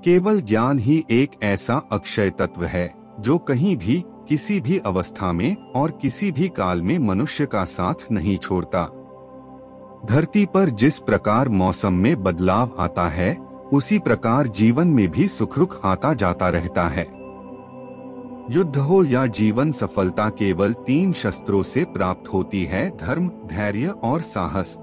केवल ज्ञान ही एक ऐसा अक्षय तत्व है जो कहीं भी, किसी भी अवस्था में और किसी भी काल में मनुष्य का साथ नहीं छोड़ता। धरती पर जिस प्रकार मौसम में बदलाव आता है, उसी प्रकार जीवन में भी सुख दुख आता जाता रहता है। युद्ध हो या जीवन सफलता केवल 3 शस्त्रों से प्राप्त होती है: धर्म, धैर्य और साहस।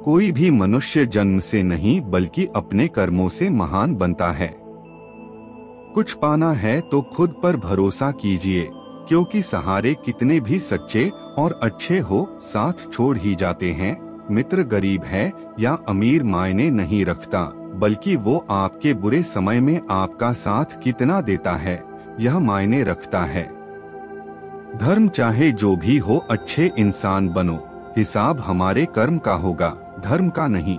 कोई भी मनुष्य जन्म से नहीं बल्कि अपने कर्मों से महान बनता है। कुछ पाना है तो खुद पर भरोसा कीजिए, क्योंकि सहारे कितने भी सच्चे और अच्छे हो, साथ छोड़ ही जाते हैं। मित्र गरीब है या अमीर मायने नहीं रखता, बल्कि वो आपके बुरे समय में आपका साथ कितना देता है यह मायने रखता है। धर्म चाहे जो भी हो, अच्छे इंसान बनो। हिसाब हमारे कर्म का होगा, धर्म का नहीं।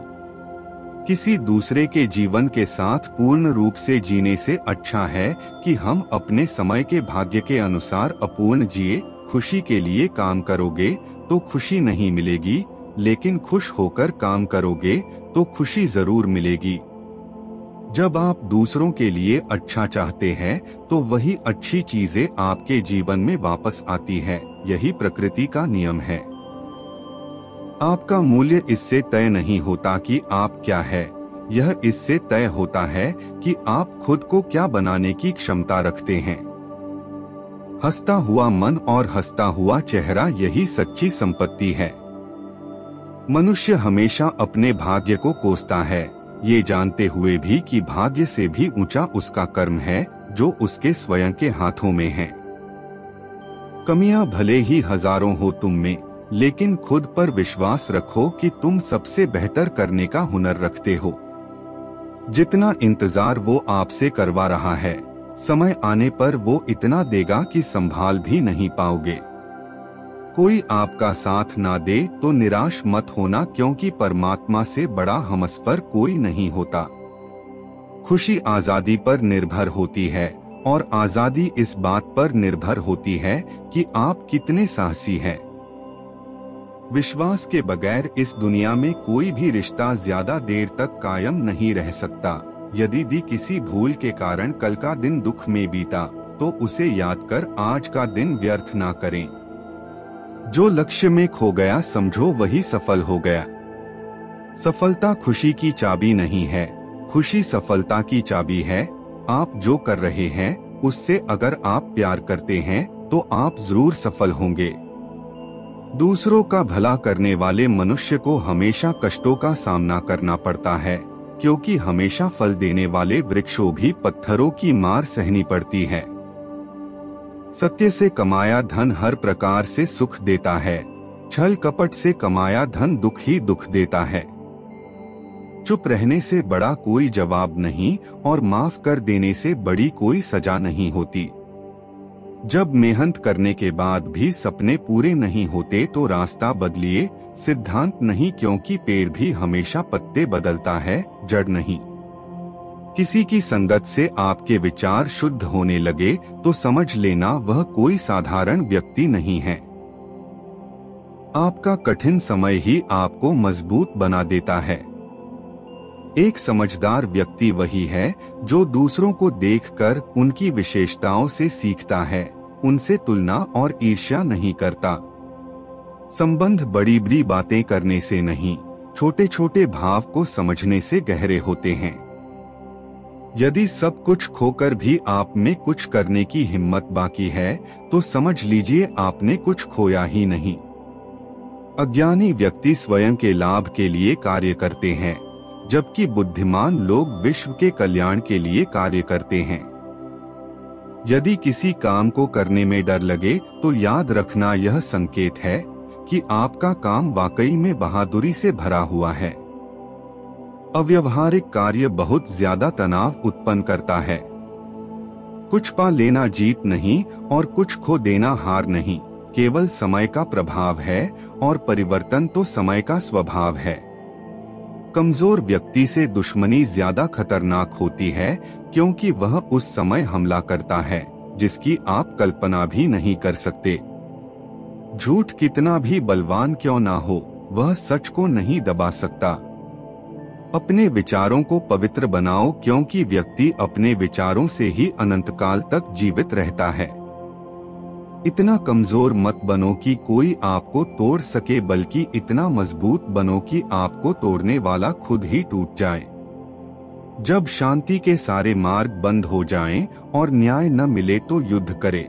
किसी दूसरे के जीवन के साथ पूर्ण रूप से जीने से अच्छा है कि हम अपने समय के भाग्य के अनुसार अपूर्ण जिए। खुशी के लिए काम करोगे तो खुशी नहीं मिलेगी, लेकिन खुश होकर काम करोगे तो खुशी जरूर मिलेगी। जब आप दूसरों के लिए अच्छा चाहते हैं तो वही अच्छी चीजें आपके जीवन में वापस आती है। यही प्रकृति का नियम है। आपका मूल्य इससे तय नहीं होता कि आप क्या है, यह इससे तय होता है कि आप खुद को क्या बनाने की क्षमता रखते हैं। हंसता हुआ मन और हंसता हुआ चेहरा, यही सच्ची संपत्ति है। मनुष्य हमेशा अपने भाग्य को कोसता है, ये जानते हुए भी कि भाग्य से भी ऊंचा उसका कर्म है जो उसके स्वयं के हाथों में है। कमियां भले ही हजारों हो तुम में, लेकिन खुद पर विश्वास रखो कि तुम सबसे बेहतर करने का हुनर रखते हो। जितना इंतजार वो आपसे करवा रहा है, समय आने पर वो इतना देगा कि संभाल भी नहीं पाओगे। कोई आपका साथ ना दे तो निराश मत होना, क्योंकि परमात्मा से बड़ा हमसफर कोई नहीं होता। खुशी आजादी पर निर्भर होती है और आजादी इस बात पर निर्भर होती है कि आप कितने साहसी हैं। विश्वास के बगैर इस दुनिया में कोई भी रिश्ता ज्यादा देर तक कायम नहीं रह सकता। यदि किसी भूल के कारण कल का दिन दुख में बीता तो उसे याद कर आज का दिन व्यर्थ ना करें। जो लक्ष्य में खो गया समझो वही सफल हो गया। सफलता खुशी की चाबी नहीं है, खुशी सफलता की चाबी है। आप जो कर रहे हैं उससे अगर आप प्यार करते हैं तो आप जरूर सफल होंगे। दूसरों का भला करने वाले मनुष्य को हमेशा कष्टों का सामना करना पड़ता है, क्योंकि हमेशा फल देने वाले वृक्षों भी पत्थरों की मार सहनी पड़ती है। सत्य से कमाया धन हर प्रकार से सुख देता है, छल कपट से कमाया धन दुख ही दुख देता है। चुप रहने से बड़ा कोई जवाब नहीं और माफ कर देने से बड़ी कोई सजा नहीं होती। जब मेहनत करने के बाद भी सपने पूरे नहीं होते तो रास्ता बदलिए, सिद्धांत नहीं, क्योंकि पेड़ भी हमेशा पत्ते बदलता है, जड़ नहीं। किसी की संगत से आपके विचार शुद्ध होने लगे तो समझ लेना वह कोई साधारण व्यक्ति नहीं है। आपका कठिन समय ही आपको मजबूत बना देता है। एक समझदार व्यक्ति वही है जो दूसरों को देखकर उनकी विशेषताओं से सीखता है, उनसे तुलना और ईर्ष्या नहीं करता। संबंध बड़ी बड़ी बातें करने से नहीं, छोटे छोटे भाव को समझने से गहरे होते हैं। यदि सब कुछ खोकर भी आप में कुछ करने की हिम्मत बाकी है तो समझ लीजिए आपने कुछ खोया ही नहीं। अज्ञानी व्यक्ति स्वयं के लाभ के लिए कार्य करते हैं, जबकि बुद्धिमान लोग विश्व के कल्याण के लिए कार्य करते हैं। यदि किसी काम को करने में डर लगे तो याद रखना यह संकेत है कि आपका काम वाकई में बहादुरी से भरा हुआ है। अव्यवहारिक कार्य बहुत ज्यादा तनाव उत्पन्न करता है। कुछ पा लेना जीत नहीं और कुछ खो देना हार नहीं, केवल समय का प्रभाव है और परिवर्तन तो समय का स्वभाव है। कमजोर व्यक्ति से दुश्मनी ज्यादा खतरनाक होती है, क्योंकि वह उस समय हमला करता है जिसकी आप कल्पना भी नहीं कर सकते। झूठ कितना भी बलवान क्यों ना हो, वह सच को नहीं दबा सकता। अपने विचारों को पवित्र बनाओ, क्योंकि व्यक्ति अपने विचारों से ही अनंतकाल तक जीवित रहता है। इतना कमजोर मत बनो कि कोई आपको तोड़ सके, बल्कि इतना मजबूत बनो कि आपको तोड़ने वाला खुद ही टूट जाए। जब शांति के सारे मार्ग बंद हो जाएं और न्याय न मिले तो युद्ध करे।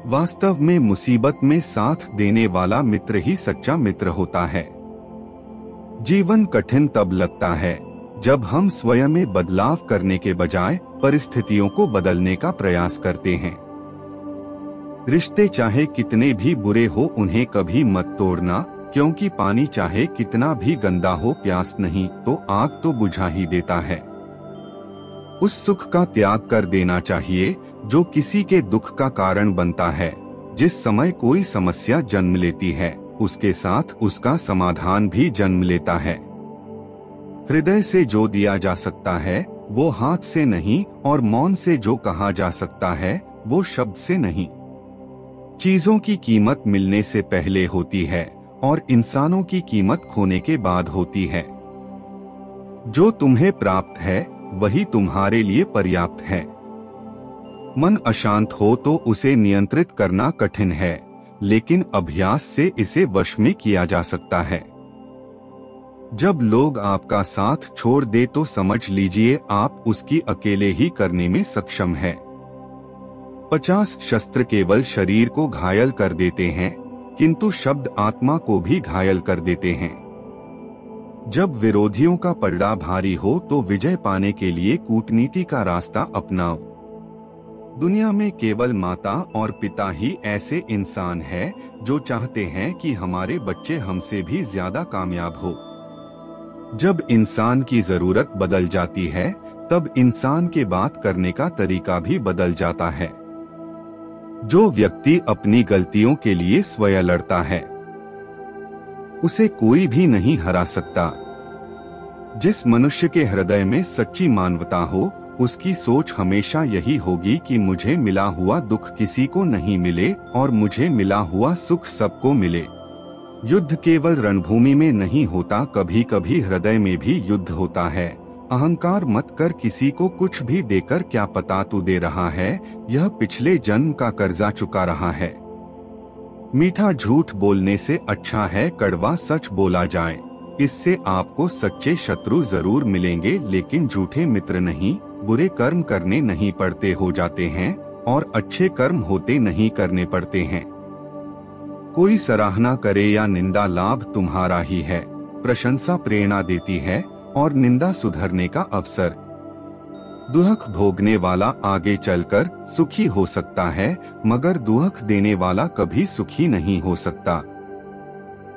वास्तव में मुसीबत में साथ देने वाला मित्र ही सच्चा मित्र होता है। जीवन कठिन तब लगता है जब हम स्वयं में बदलाव करने के बजाय परिस्थितियों को बदलने का प्रयास करते हैं। रिश्ते चाहे कितने भी बुरे हो, उन्हें कभी मत तोड़ना, क्योंकि पानी चाहे कितना भी गंदा हो, प्यास नहीं तो आग तो बुझा ही देता है। उस सुख का त्याग कर देना चाहिए जो किसी के दुख का कारण बनता है। जिस समय कोई समस्या जन्म लेती है, उसके साथ उसका समाधान भी जन्म लेता है। हृदय से जो दिया जा सकता है वो हाथ से नहीं, और मौन से जो कहा जा सकता है वो शब्द से नहीं। चीजों की कीमत मिलने से पहले होती है और इंसानों की कीमत खोने के बाद होती है। जो तुम्हें प्राप्त है वही तुम्हारे लिए पर्याप्त है। मन अशांत हो तो उसे नियंत्रित करना कठिन है, लेकिन अभ्यास से इसे वश में किया जा सकता है। जब लोग आपका साथ छोड़ दे तो समझ लीजिए आप उसकी अकेले ही करने में सक्षम है। 50 शस्त्र केवल शरीर को घायल कर देते हैं, किंतु शब्द आत्मा को भी घायल कर देते हैं। जब विरोधियों का पलड़ा भारी हो तो विजय पाने के लिए कूटनीति का रास्ता अपनाओ। दुनिया में केवल माता और पिता ही ऐसे इंसान हैं जो चाहते हैं कि हमारे बच्चे हमसे भी ज्यादा कामयाब हो। जब इंसान की जरूरत बदल जाती है तब इंसान के बात करने का तरीका भी बदल जाता है। जो व्यक्ति अपनी गलतियों के लिए स्वयं लड़ता है उसे कोई भी नहीं हरा सकता। जिस मनुष्य के हृदय में सच्ची मानवता हो उसकी सोच हमेशा यही होगी कि मुझे मिला हुआ दुख किसी को नहीं मिले और मुझे मिला हुआ सुख सबको मिले। युद्ध केवल रणभूमि में नहीं होता, कभी कभी हृदय में भी युद्ध होता है। अहंकार मत कर, किसी को कुछ भी देकर क्या पता तू दे रहा है यह पिछले जन्म का कर्जा चुका रहा है। मीठा झूठ बोलने से अच्छा है कड़वा सच बोला जाए। इससे आपको सच्चे शत्रु जरूर मिलेंगे, लेकिन झूठे मित्र नहीं। बुरे कर्म करने नहीं पड़ते हो जाते हैं और अच्छे कर्म होते नहीं करने पड़ते हैं। कोई सराहना करे या निंदा लाभ तुम्हारा ही है। प्रशंसा प्रेरणा देती है और निंदा सुधरने का अवसर। दुख भोगने वाला आगे चलकर सुखी हो सकता है, मगर दुख देने वाला कभी सुखी नहीं हो सकता।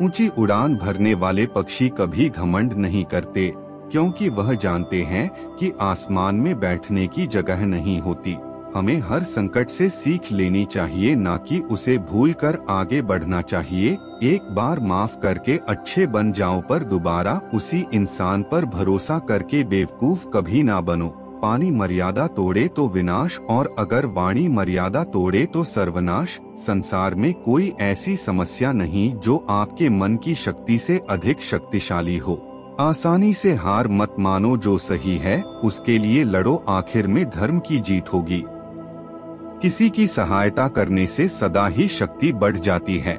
ऊंची उड़ान भरने वाले पक्षी कभी घमंड नहीं करते, क्योंकि वह जानते हैं कि आसमान में बैठने की जगह नहीं होती। हमें हर संकट से सीख लेनी चाहिए, ना कि उसे भूलकर आगे बढ़ना चाहिए। एक बार माफ करके अच्छे बन जाओ, पर दोबारा उसी इंसान पर भरोसा करके बेवकूफ कभी ना बनो। पानी मर्यादा तोड़े तो विनाश, और अगर वाणी मर्यादा तोड़े तो सर्वनाश। संसार में कोई ऐसी समस्या नहीं जो आपके मन की शक्ति से अधिक शक्तिशाली हो। आसानी से हार मत मानो, जो सही है उसके लिए लड़ो, आखिर में धर्म की जीत होगी। किसी की सहायता करने से सदा ही शक्ति बढ़ जाती है।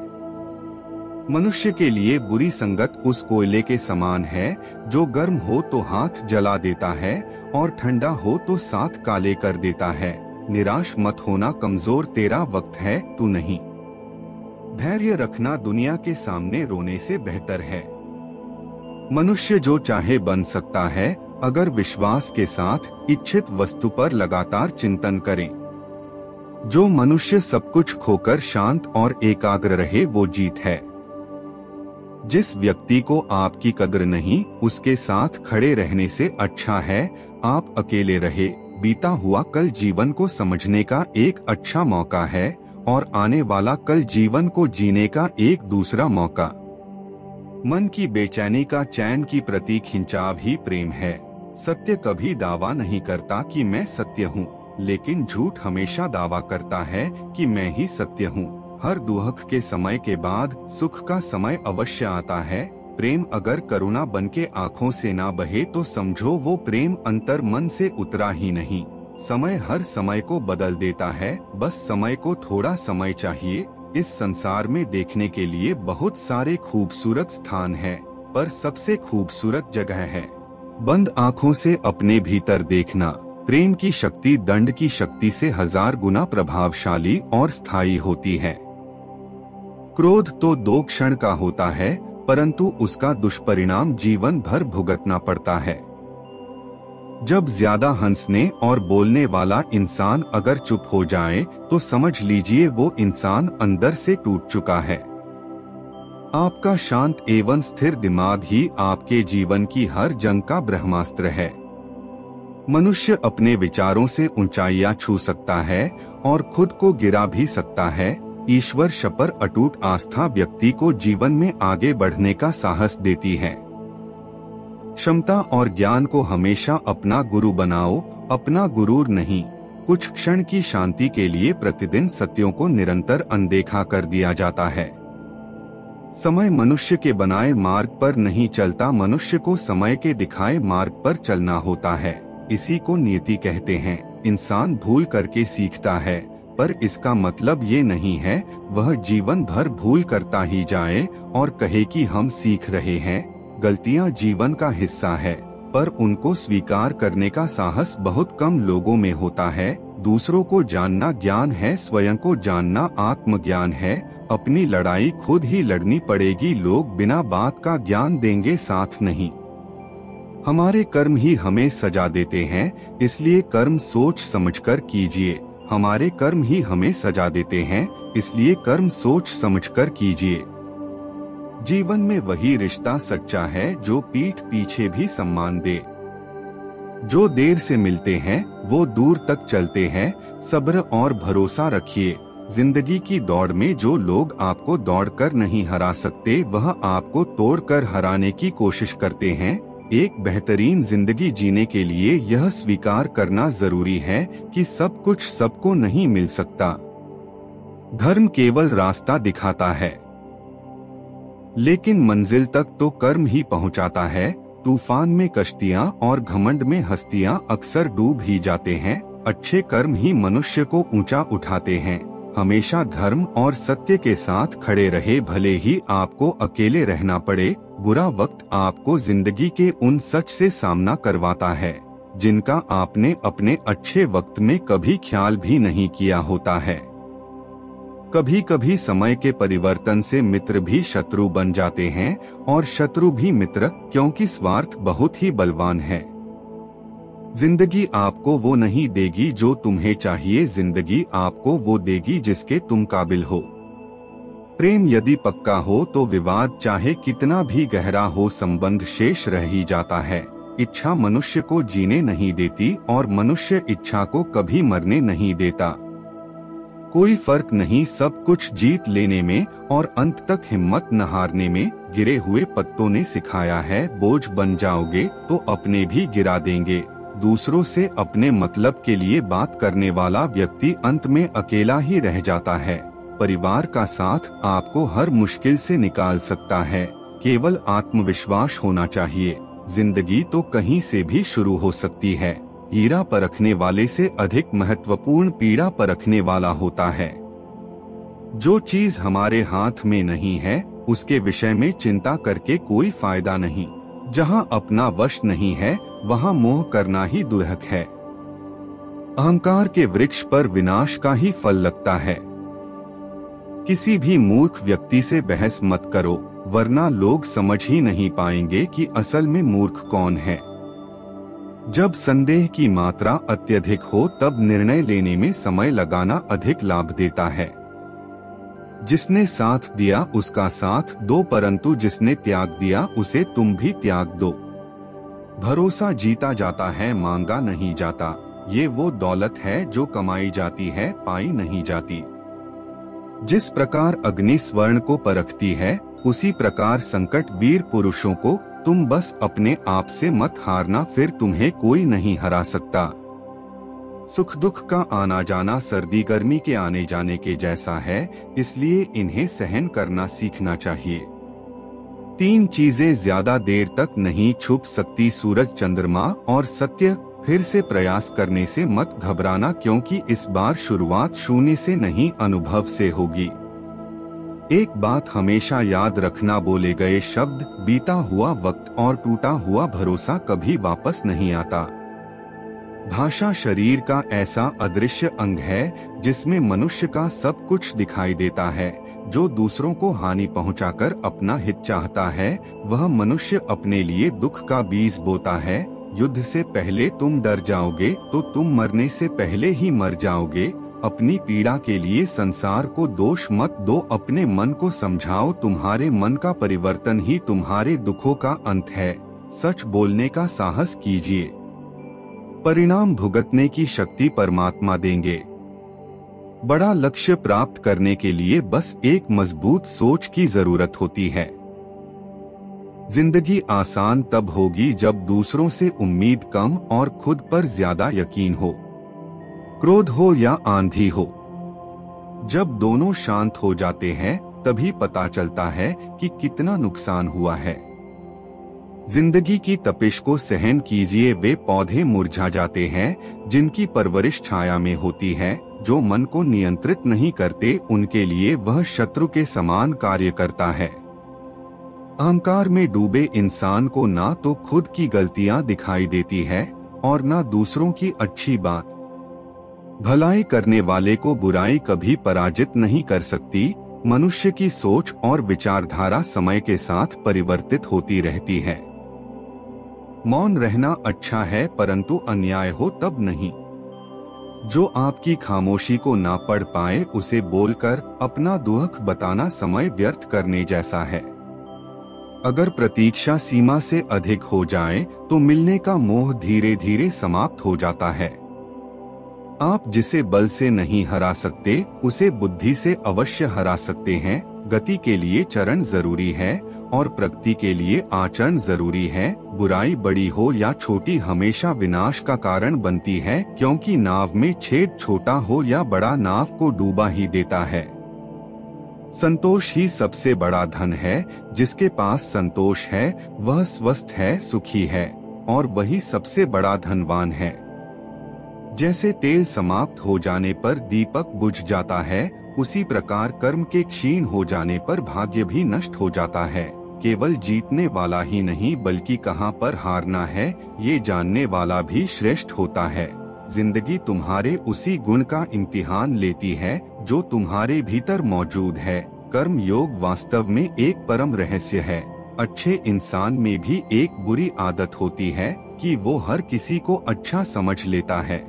मनुष्य के लिए बुरी संगत उस कोयले के समान है जो गर्म हो तो हाथ जला देता है और ठंडा हो तो साथ काले कर देता है। निराश मत होना, कमजोर तेरा वक्त है, तू नहीं। धैर्य रखना दुनिया के सामने रोने से बेहतर है। मनुष्य जो चाहे बन सकता है अगर विश्वास के साथ इच्छित वस्तु पर लगातार चिंतन करें। जो मनुष्य सब कुछ खोकर शांत और एकाग्र रहे वो जीत है। जिस व्यक्ति को आपकी कद्र नहीं, उसके साथ खड़े रहने से अच्छा है आप अकेले रहे। बीता हुआ कल जीवन को समझने का एक अच्छा मौका है और आने वाला कल जीवन को जीने का एक दूसरा मौका। मन की बेचैनी का चैन की प्रतीक खिंचाव ही प्रेम है। सत्य कभी दावा नहीं करता कि मैं सत्य हूँ, लेकिन झूठ हमेशा दावा करता है कि मैं ही सत्य हूँ। हर दुख के समय के बाद सुख का समय अवश्य आता है। प्रेम अगर करुणा बनके आंखों से ना बहे तो समझो वो प्रेम अंतर मन से उतरा ही नहीं। समय हर समय को बदल देता है, बस समय को थोड़ा समय चाहिए। इस संसार में देखने के लिए बहुत सारे खूबसूरत स्थान हैं, पर सबसे खूबसूरत जगह है बंद आंखों से अपने भीतर देखना। प्रेम की शक्ति दंड की शक्ति से 1000 गुना प्रभावशाली और स्थायी होती है। क्रोध तो 2 क्षण का होता है, परंतु उसका दुष्परिणाम जीवन भर भुगतना पड़ता है। जब ज्यादा हंसने और बोलने वाला इंसान अगर चुप हो जाए तो समझ लीजिए वो इंसान अंदर से टूट चुका है। आपका शांत एवं स्थिर दिमाग ही आपके जीवन की हर जंग का ब्रह्मास्त्र है। मनुष्य अपने विचारों से ऊंचाइयां छू सकता है और खुद को गिरा भी सकता है। ईश्वर पर अटूट आस्था व्यक्ति को जीवन में आगे बढ़ने का साहस देती है। क्षमता और ज्ञान को हमेशा अपना गुरु बनाओ, अपना गुरूर नहीं। कुछ क्षण की शांति के लिए प्रतिदिन सत्यों को निरंतर अनदेखा कर दिया जाता है। समय मनुष्य के बनाए मार्ग पर नहीं चलता, मनुष्य को समय के दिखाए मार्ग पर चलना होता है। इसी को नियति कहते हैं। इंसान भूल करके सीखता है, पर इसका मतलब ये नहीं है वह जीवन भर भूल करता ही जाए और कहे कि हम सीख रहे हैं। गलतियां जीवन का हिस्सा है, पर उनको स्वीकार करने का साहस बहुत कम लोगों में होता है। दूसरों को जानना ज्ञान है, स्वयं को जानना आत्मज्ञान है। अपनी लड़ाई खुद ही लड़नी पड़ेगी, लोग बिना बात का ज्ञान देंगे साथ नहीं। हमारे कर्म ही हमें सजा देते हैं, इसलिए कर्म सोच समझकर कीजिए। हमारे कर्म ही हमें सजा देते हैं, इसलिए कर्म सोच समझकर कीजिए। जीवन में वही रिश्ता सच्चा है जो पीठ पीछे भी सम्मान दे। जो देर से मिलते हैं वो दूर तक चलते हैं। सब्र और भरोसा रखिए। जिंदगी की दौड़ में जो लोग आपको दौड़कर नहीं हरा सकते, वह आपको तोड़कर हराने की कोशिश करते हैं। एक बेहतरीन जिंदगी जीने के लिए यह स्वीकार करना जरूरी है कि सब कुछ सबको नहीं मिल सकता। धर्म केवल रास्ता दिखाता है, लेकिन मंजिल तक तो कर्म ही पहुंचाता है। तूफान में कश्तियां और घमंड में हस्तियां अक्सर डूब ही जाते हैं। अच्छे कर्म ही मनुष्य को ऊंचा उठाते हैं। हमेशा धर्म और सत्य के साथ खड़े रहे, भले ही आपको अकेले रहना पड़े। बुरा वक्त आपको जिंदगी के उन सच से सामना करवाता है जिनका आपने अपने अच्छे वक्त में कभी ख्याल भी नहीं किया होता है। कभी कभी समय के परिवर्तन से मित्र भी शत्रु बन जाते हैं और शत्रु भी मित्र, क्योंकि स्वार्थ बहुत ही बलवान है। जिंदगी आपको वो नहीं देगी जो तुम्हें चाहिए, जिंदगी आपको वो देगी जिसके तुम काबिल हो। प्रेम यदि पक्का हो तो विवाद चाहे कितना भी गहरा हो, संबंध शेष रह ही जाता है। इच्छा मनुष्य को जीने नहीं देती और मनुष्य इच्छा को कभी मरने नहीं देता। कोई फर्क नहीं सब कुछ जीत लेने में और अंत तक हिम्मत न हारने में। गिरे हुए पत्तों ने सिखाया है, बोझ बन जाओगे तो अपने भी गिरा देंगे। दूसरों से अपने मतलब के लिए बात करने वाला व्यक्ति अंत में अकेला ही रह जाता है। परिवार का साथ आपको हर मुश्किल से निकाल सकता है, केवल आत्मविश्वास होना चाहिए। जिंदगी तो कहीं से भी शुरू हो सकती है। हीरा परखने वाले से अधिक महत्वपूर्ण पीड़ा परखने वाला होता है। जो चीज हमारे हाथ में नहीं है उसके विषय में चिंता करके कोई फायदा नहीं। जहां अपना वश नहीं है वहां मोह करना ही दुर्लभ है। अहंकार के वृक्ष पर विनाश का ही फल लगता है। किसी भी मूर्ख व्यक्ति से बहस मत करो, वरना लोग समझ ही नहीं पाएंगे कि असल में मूर्ख कौन है। जब संदेह की मात्रा अत्यधिक हो तब निर्णय लेने में समय लगाना अधिक लाभ देता है। जिसने साथ दिया उसका साथ दो, परंतु जिसने त्याग दिया उसे तुम भी त्याग दो। भरोसा जीता जाता है, मांगा नहीं जाता। ये वो दौलत है जो कमाई जाती है, पाई नहीं जाती। जिस प्रकार अग्नि स्वर्ण को परखती है, उसी प्रकार संकट वीर पुरुषों को। तुम बस अपने आप से मत हारना, फिर तुम्हें कोई नहीं हरा सकता। सुख दुख का आना जाना सर्दी गर्मी के आने जाने के जैसा है, इसलिए इन्हें सहन करना सीखना चाहिए। तीन चीजें ज्यादा देर तक नहीं छुप सकती, सूरज, चंद्रमा और सत्य। फिर से प्रयास करने से मत घबराना, क्योंकि इस बार शुरुआत शून्य से नहीं, अनुभव से होगी। एक बात हमेशा याद रखना, बोले गए शब्द, बीता हुआ वक्त और टूटा हुआ भरोसा कभी वापस नहीं आता। भाषा शरीर का ऐसा अदृश्य अंग है जिसमें मनुष्य का सब कुछ दिखाई देता है। जो दूसरों को हानि पहुंचाकर अपना हित चाहता है, वह मनुष्य अपने लिए दुख का बीज बोता है। युद्ध से पहले तुम डर जाओगे तो तुम मरने से पहले ही मर जाओगे। अपनी पीड़ा के लिए संसार को दोष मत दो, अपने मन को समझाओ। तुम्हारे मन का परिवर्तन ही तुम्हारे दुखों का अंत है। सच बोलने का साहस कीजिए, परिणाम भुगतने की शक्ति परमात्मा देंगे। बड़ा लक्ष्य प्राप्त करने के लिए बस एक मजबूत सोच की जरूरत होती है। जिंदगी आसान तब होगी जब दूसरों से उम्मीद कम और खुद पर ज्यादा यकीन हो। क्रोध हो या आंधी हो, जब दोनों शांत हो जाते हैं तभी पता चलता है कि कितना नुकसान हुआ है। जिंदगी की तपिश को सहन कीजिए। वे पौधे मुरझा जाते हैं जिनकी परवरिश छाया में होती है। जो मन को नियंत्रित नहीं करते, उनके लिए वह शत्रु के समान कार्य करता है। अहंकार में डूबे इंसान को ना तो खुद की गलतियां दिखाई देती है और ना दूसरों की अच्छी बात। भलाई करने वाले को बुराई कभी पराजित नहीं कर सकती। मनुष्य की सोच और विचारधारा समय के साथ परिवर्तित होती रहती है। मौन रहना अच्छा है, परंतु अन्याय हो तब नहीं। जो आपकी खामोशी को ना पढ़ पाए, उसे बोलकर अपना दुख बताना समय व्यर्थ करने जैसा है। अगर प्रतीक्षा सीमा से अधिक हो जाए तो मिलने का मोह धीरे धीरे समाप्त हो जाता है। आप जिसे बल से नहीं हरा सकते, उसे बुद्धि से अवश्य हरा सकते हैं। गति के लिए चरण जरूरी है और प्रगति के लिए आचरण जरूरी है। बुराई बड़ी हो या छोटी हमेशा विनाश का कारण बनती है, क्योंकि नाव में छेद छोटा हो या बड़ा, नाव को डूबा ही देता है। संतोष ही सबसे बड़ा धन है। जिसके पास संतोष है वह स्वस्थ है, सुखी है और वही सबसे बड़ा धनवान है। जैसे तेल समाप्त हो जाने पर दीपक बुझ जाता है, उसी प्रकार कर्म के क्षीण हो जाने पर भाग्य भी नष्ट हो जाता है। केवल जीतने वाला ही नहीं बल्कि कहाँ पर हारना है ये जानने वाला भी श्रेष्ठ होता है। जिंदगी तुम्हारे उसी गुण का इम्तिहान लेती है जो तुम्हारे भीतर मौजूद है। कर्म योग वास्तव में एक परम रहस्य है। अच्छे इंसान में भी एक बुरी आदत होती है कि वो हर किसी को अच्छा समझ लेता है।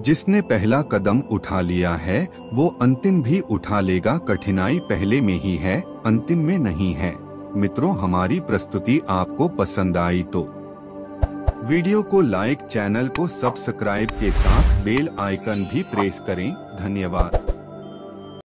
जिसने पहला कदम उठा लिया है वो अंतिम भी उठा लेगा। कठिनाई पहले में ही है, अंतिम में नहीं है। मित्रों, हमारी प्रस्तुति आपको पसंद आई तो वीडियो को लाइक, चैनल को सब्सक्राइब के साथ बेल आइकन भी प्रेस करें। धन्यवाद।